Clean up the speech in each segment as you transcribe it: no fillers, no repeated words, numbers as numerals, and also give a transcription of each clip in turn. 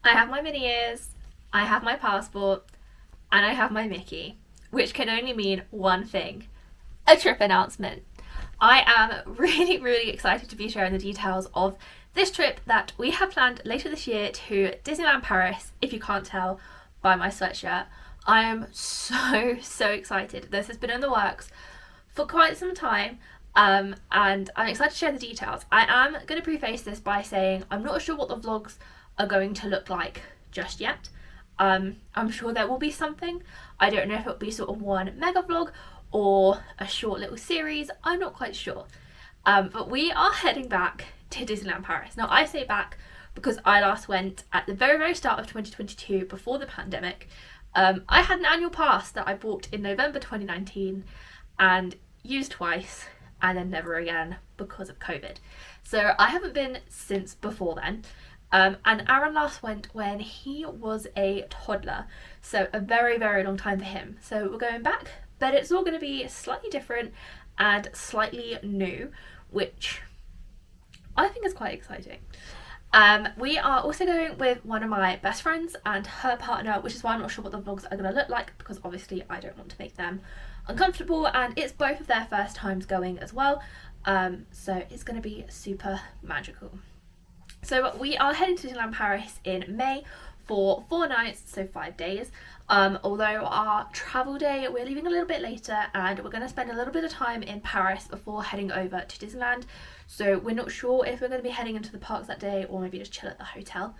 I have my mini ears, I have my passport, and I have my Mickey, which can only mean one thing: a trip announcement. I am really excited to be sharing the details of this trip that we have planned later this year to Disneyland Paris, if you can't tell by my sweatshirt. I am so excited. This has been in the works for quite some time, and I'm excited to share the details. I am going to preface this by saying I'm not sure what the vlogs are going to look like just yet. I'm sure there will be something. I don't know if it'll be sort of one mega vlog or a short little series. I'm not quite sure. But we are heading back to Disneyland Paris. Now, I say back because I last went at the very start of 2022, before the pandemic. I had an annual pass that I bought in November 2019 and used twice and then never again because of COVID. So I haven't been since before then. And Aaron last went when he was a toddler, so a very long time for him. So we're going back, but it's all going to be slightly different and slightly new, which I think is quite exciting. We are also going with one of my best friends and her partner, which is why I'm not sure what the vlogs are going to look like, because obviously I don't want to make them uncomfortable, and it's both of their first times going as well. So it's going to be super magical. So we are heading to Disneyland Paris in May for 4 nights, so 5 days. Although our travel day, we're leaving a little bit later and we're going to spend a little bit of time in Paris before heading over to Disneyland. So we're not sure if we're going to be heading into the parks that day or maybe just chill at the hotel.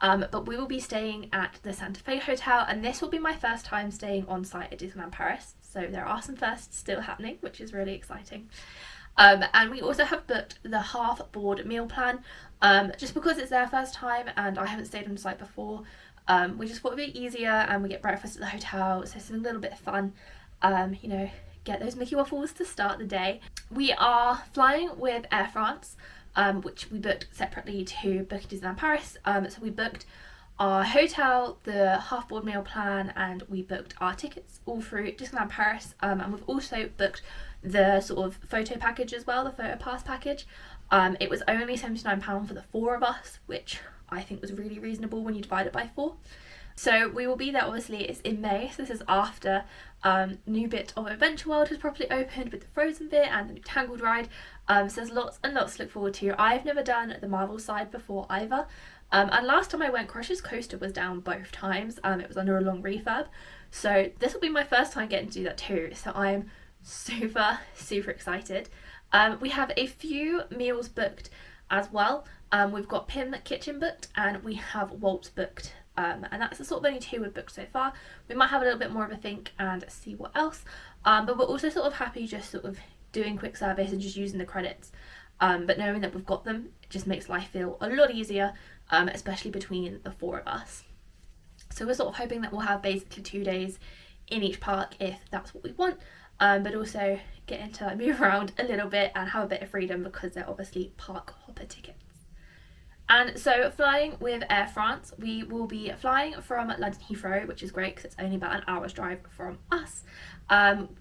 But we will be staying at the Santa Fe Hotel, and this will be my first time staying on site at Disneyland Paris. So there are some firsts still happening, which is really exciting. And we also have booked the half board meal plan, just because it's their first time and I haven't stayed on site before. We just thought it'd be easier, and we get breakfast at the hotel, so something a little bit fun. You know, get those Mickey waffles to start the day. We are flying with Air France, which we booked separately to book Disneyland Paris. So we booked our hotel, the half board meal plan, and we booked our tickets all through Disneyland Paris. And we've also booked the sort of photo package as well, the photo pass package. It was only £79 for the 4 of us, which I think was really reasonable when you divide it by 4. So we will be there, obviously it's in May, so this is after new bit of Adventure World has properly opened with the Frozen bit and the new Tangled ride. So there's lots and lots to look forward to. I've never done the Marvel side before either. And last time I went, Crush's Coaster was down both times. It was under a long refurb. So this will be my first time getting to do that too. So I'm super excited. We have a few meals booked as well. We've got Pim Kitchen booked and we have Walt's booked. And that's the sort of only 2 we've booked so far. We might have a little bit more of a think and see what else. But we're also sort of happy just sort of doing quick service and just using the credits. But knowing that we've got them, it just makes life feel a lot easier, especially between the 4 of us. So we're sort of hoping that we'll have basically 2 days in each park if that's what we want. But also getting to move around a little bit and have a bit of freedom because they're obviously park hopper tickets. And so flying with Air France, we will be flying from London Heathrow, which is great because it's only about an hour's drive from us.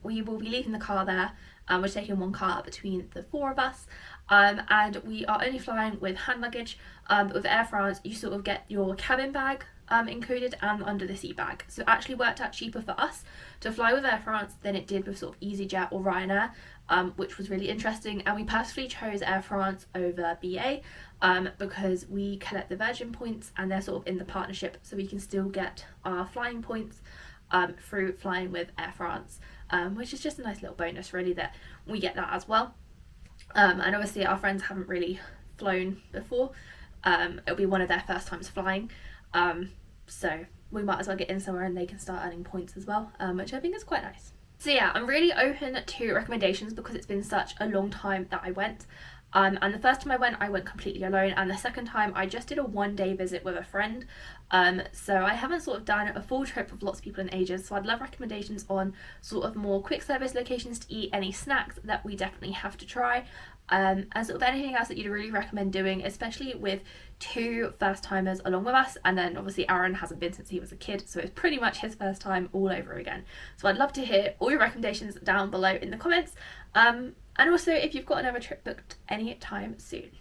We will be leaving the car there. We're taking one car between the 4 of us. And we are only flying with hand luggage. But with Air France, you sort of get your cabin bag included and under the seat bag. So it actually worked out cheaper for us to fly with Air France than it did with sort of EasyJet or Ryanair, which was really interesting. And we purposely chose Air France over BA because we collect the Virgin points and they're sort of in the partnership, so we can still get our flying points through flying with Air France, which is just a nice little bonus really that we get that as well. And obviously our friends haven't really flown before. It'll be one of their first times flying. So we might as well get in somewhere and they can start earning points as well, which I think is quite nice. So yeah, I'm really open to recommendations because it's been such a long time that I went. And the first time I went completely alone, and the second time I just did a 1-day visit with a friend. So I haven't sort of done a full trip with lots of people in ages, so I'd love recommendations on sort of more quick service locations to eat, any snacks that we definitely have to try, and sort of anything else that you'd really recommend doing, especially with 2 first timers along with us. And then obviously Aaron hasn't been since he was a kid, so it's pretty much his first time all over again. So I'd love to hear all your recommendations down below in the comments. And also if you've got another trip booked any time soon.